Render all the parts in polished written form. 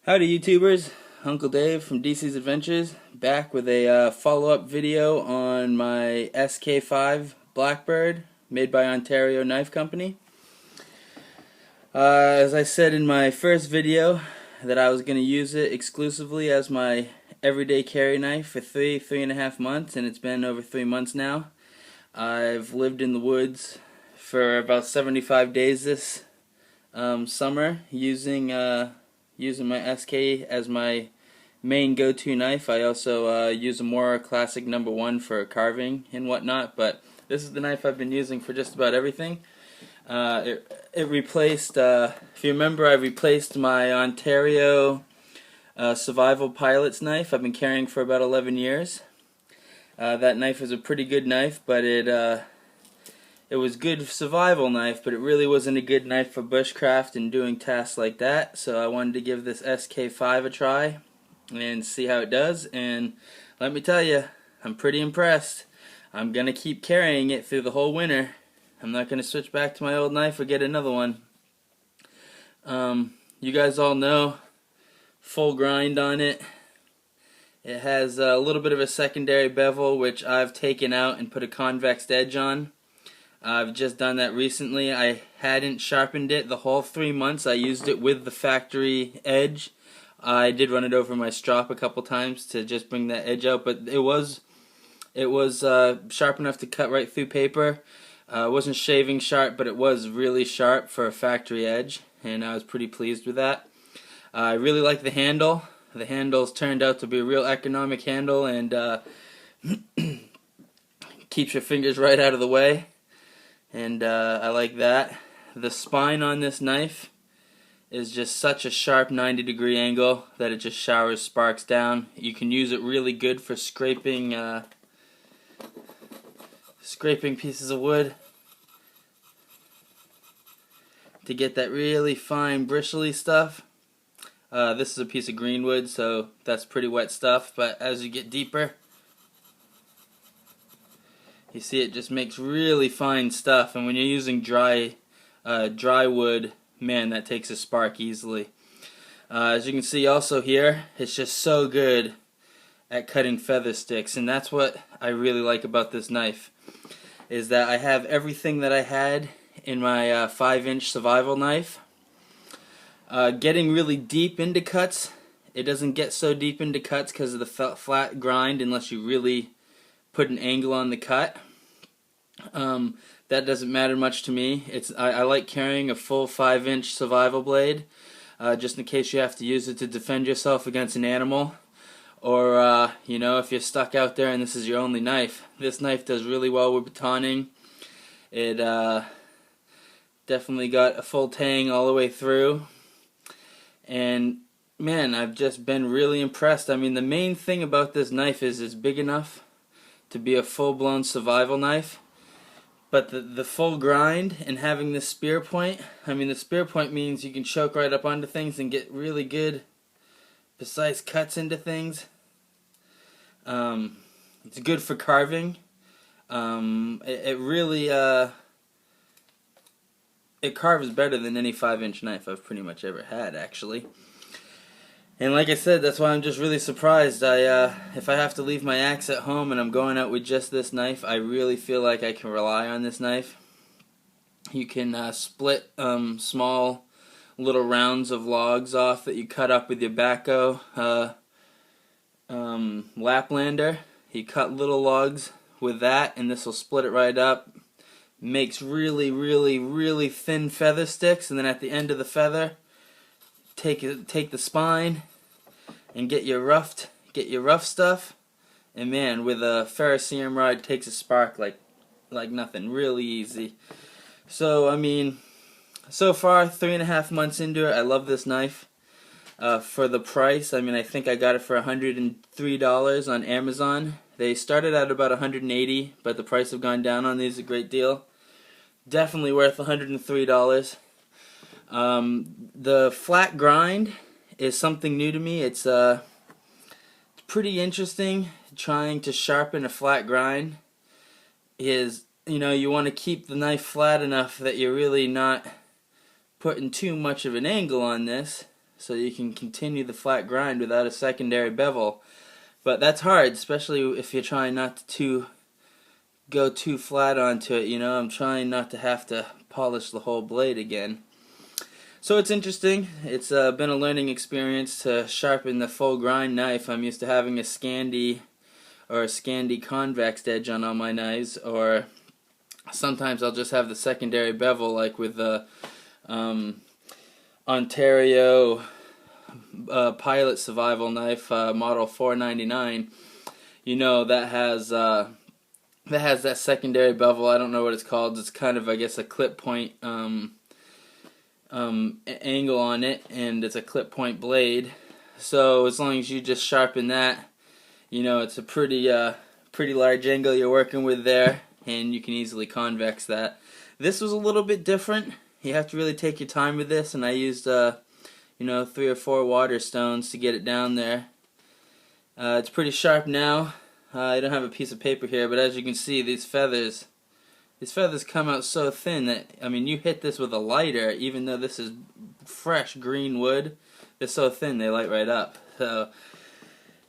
Howdy YouTubers, Uncle Dave from DC's Adventures, back with a follow-up video on my SK-5 Blackbird, made by Ontario Knife Company. As I said in my first video, that I was going to use it exclusively as my everyday carry knife for three and a half months, and it's been over 3 months now. I've lived in the woods for about 75 days this summer using my SK as my main go-to knife. I also use a more classic #1 for carving and whatnot, but this is the knife I've been using for just about everything. It replaced, if you remember, I replaced my Ontario Survival Pilot's knife I've been carrying for about 11 years. That knife is a pretty good knife, but it was good survival knife, but it really wasn't a good knife for bushcraft and doing tasks like that. So I wanted to give this SK-5 a try and see how it does. And let me tell you, I'm pretty impressed. I'm gonna keep carrying it through the whole winter. I'm not gonna switch back to my old knife or get another one. You guys all know, full grind on it. It has a little bit of a secondary bevel, which I've taken out and put a convex edge on. I've just done that recently. I hadn't sharpened it the whole 3 months. I used it with the factory edge. I did run it over my strop a couple times to just bring that edge out, but it was sharp enough to cut right through paper. It wasn't shaving sharp, but it was really sharp for a factory edge, and I was pretty pleased with that. I really like the handle. The handle's turned out to be a real economic handle, and keeps your fingers right out of the way. And I like that. The spine on this knife is just such a sharp 90-degree angle that it just showers sparks down. You can use it really good for scraping pieces of wood to get that really fine bristly stuff. This is a piece of green wood, so that's pretty wet stuff, but as you get deeper, you see it just makes really fine stuff, and when you're using dry wood, man, that takes a spark easily. As you can see also here, it's just so good at cutting feather sticks, and that's what I really like about this knife, is that I have everything that I had in my 5-inch survival knife. Getting really deep into cuts, it doesn't get so deep into cuts because of the flat grind unless you really put an angle on the cut. That doesn't matter much to me. I like carrying a full 5-inch survival blade, just in case you have to use it to defend yourself against an animal, or you know, if you're stuck out there and this is your only knife. This knife does really well with batoning. It definitely got a full tang all the way through, and man, I've just been really impressed. I mean, the main thing about this knife is it's big enough to be a full-blown survival knife, but the full grind and having this spear point, I mean, the spear point means you can choke right up onto things and get really good precise cuts into things. It's good for carving. It really it carves better than any 5-inch knife I've pretty much ever had, actually. And like I said, that's why I'm just really surprised. If I have to leave my axe at home and I'm going out with just this knife, I really feel like I can rely on this knife. You can split small little rounds of logs off that you cut up with your backhoe Laplander. You cut little logs with that, and this will split it right up. Makes really thin feather sticks, and then at the end of the feather, take the spine and get your rough stuff, and man, with a ferrocerium rod, it takes a spark like nothing. Really easy. So I mean, so far 3.5 months into it, I love this knife. For the price, I mean, I think I got it for $103 on Amazon. They started at about $180, but the price have gone down on these a great deal. Definitely worth $103. The flat grind is something new to me. It's pretty interesting trying to sharpen a flat grind. You know, you want to keep the knife flat enough that you're really not putting too much of an angle on this, so you can continue the flat grind without a secondary bevel. But that's hard, especially if you're trying not to go too flat onto it. You know, I'm trying not to have to polish the whole blade again. So it's interesting. It's been a learning experience to sharpen the full grind knife. I'm used to having a Scandi or a Scandi convex edge on all my knives, or sometimes I'll just have the secondary bevel, like with the Ontario Pilot Survival Knife model 499. You know, that has that secondary bevel. I don't know what it's called. It's kind of, I guess, a clip point angle on it, and it's a clip point blade. So as long as you just sharpen that, you know, it's a pretty large angle you're working with there, and you can easily convex that. This was a little bit different. You have to really take your time with this, and I used you know, 3 or 4 water stones to get it down there. It's pretty sharp now. I don't have a piece of paper here, but as you can see, these feathers come out so thin that, I mean, you hit this with a lighter, even though this is fresh green wood, they're so thin they light right up. So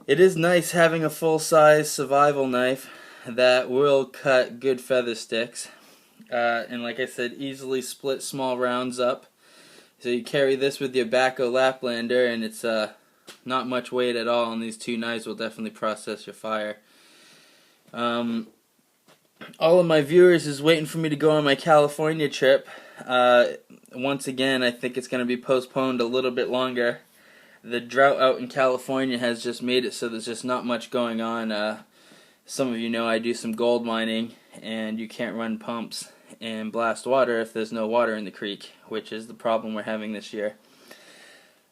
it is nice having a full-size survival knife that will cut good feather sticks, and like I said, easily split small rounds up. So you carry this with your Bacco Laplander, and it's not much weight at all, and these two knives will definitely process your fire. All of my viewers is waiting for me to go on my California trip. Once again, I think it's going to be postponed a little bit longer. The drought out in California has just made it so there's just not much going on. Some of you know I do some gold mining, and you can't run pumps and blast water if there's no water in the creek, which is the problem we're having this year.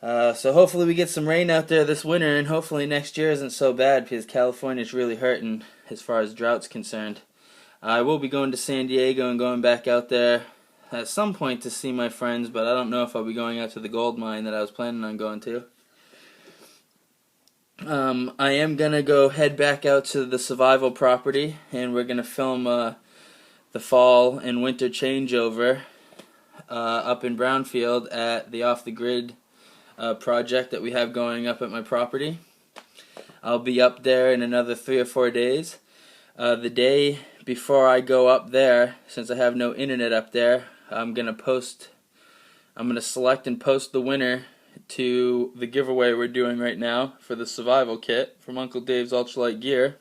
So hopefully we get some rain out there this winter, and hopefully next year isn't so bad, because California's really hurting as far as drought's concerned. I will be going to San Diego and going back out there at some point to see my friends, but I don't know if I'll be going out to the gold mine that I was planning on going to. I am going to head back out to the survival property, and we're going to film the fall and winter changeover up in Brownfield at the Off the Grid project that we have going up at my property. I'll be up there in another 3 or 4 days. The day before I go up there, since I have no internet up there, I'm going to select and post the winner to the giveaway we're doing right now for the survival kit from Uncle Dave's Ultralight Gear.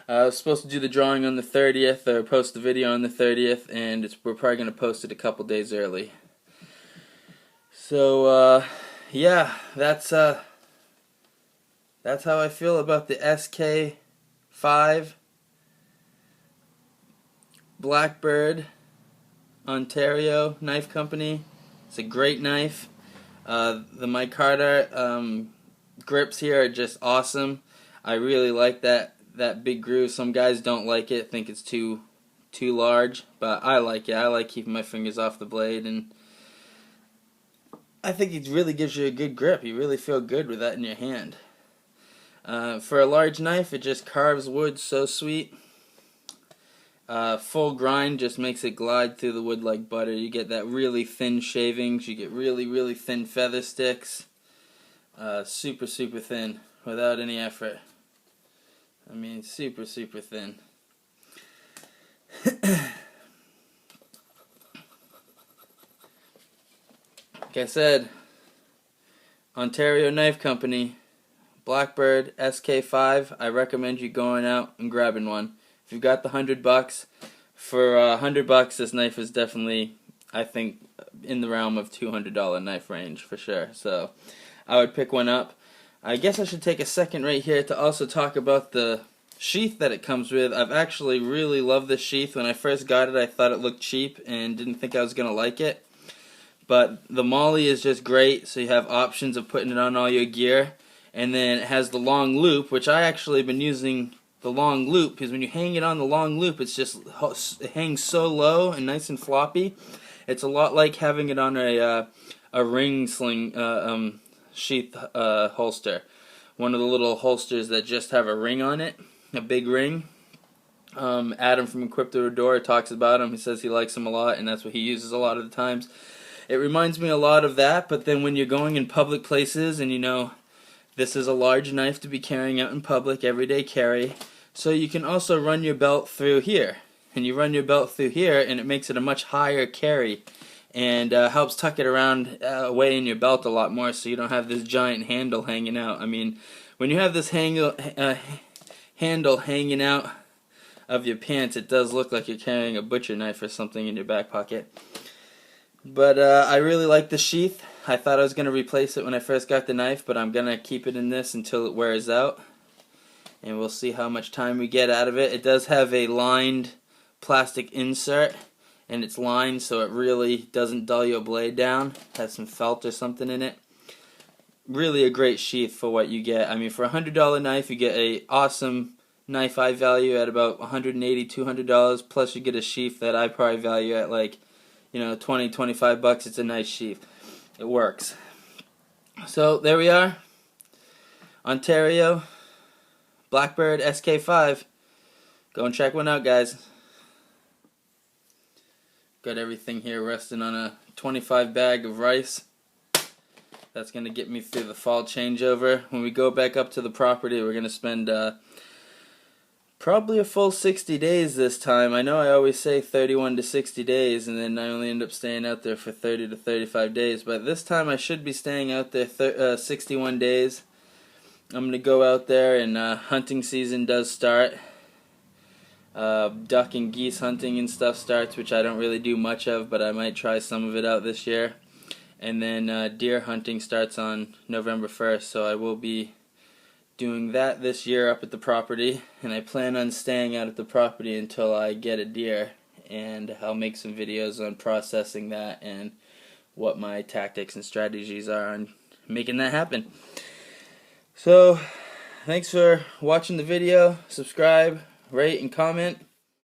I was supposed to do the drawing on the 30th, or post the video on the 30th, and we're probably going to post it a couple days early. So, yeah, that's how I feel about the SK-5 Blackbird Ontario Knife Company. It's a great knife. The micarta grips here are just awesome. I really like that big groove. Some guys don't like it, think it's too large, but I like it. I like keeping my fingers off the blade, and I think it really gives you a good grip. You really feel good with that in your hand. For a large knife, it just carves wood so sweet. Full grind just makes it glide through the wood like butter. You get that really thin shavings. You get really, really thin feather sticks. Super, super thin without any effort. I mean, super, super thin. Like I said, Ontario Knife Company, Blackbird SK-5. I recommend you going out and grabbing one. If you've got the $100, for $100, this knife is definitely, I think, in the realm of $200 knife range for sure. So I would pick one up. I guess I should take a second right here to also talk about the sheath that it comes with. I've actually really loved this sheath. When I first got it, I thought it looked cheap and didn't think I was going to like it. But the MOLLE is just great, so you have options of putting it on all your gear. And then it has the long loop, which I actually have been using the long loop, because when you hang it on the long loop, it hangs so low and nice and floppy. It's a lot like having it on a ring sling sheath holster. One of the little holsters that just have a ring on it, a big ring. Adam from Equipped to Adore talks about them. He says he likes them a lot, and that's what he uses a lot of the times. it reminds me a lot of that, but then when you're going in public places and this is a large knife to be carrying out in public, everyday carry, so you can also run your belt through here. And you run your belt through here and it makes it a much higher carry and helps tuck it around away in your belt a lot more so you don't have this giant handle hanging out. I mean, when you have this handle hanging out of your pants, it does look like you're carrying a butcher knife or something in your back pocket. But I really like the sheath. I thought I was going to replace it when I first got the knife, but I'm going to keep it in this until it wears out. And we'll see how much time we get out of it. It does have a lined plastic insert, and it's lined so it really doesn't dull your blade down. It has some felt or something in it. Really a great sheath for what you get. I mean, for a $100 knife, you get a awesome knife I value at about $180, $200, plus you get a sheath that I probably value at like, $20, $25. It's a nice sheath. It works. So there we are. Ontario, Blackbird SK-5. Go and check one out, guys. Got everything here resting on a 25 bag of rice. That's going to get me through the fall changeover. When we go back up to the property, we're going to spend probably a full 60 days this time. I know I always say 31 to 60 days, and then I only end up staying out there for 30 to 35 days. But this time I should be staying out there 61 days. I'm going to go out there, and hunting season does start. Duck and geese hunting and stuff starts, which I don't really do much of, but I might try some of it out this year. And then deer hunting starts on November 1st, so I will be doing that this year up at the property, and I plan on staying out at the property until I get a deer, and I'll make some videos on processing that and what my tactics and strategies are on making that happen. So, thanks for watching the video. Subscribe, rate, and comment.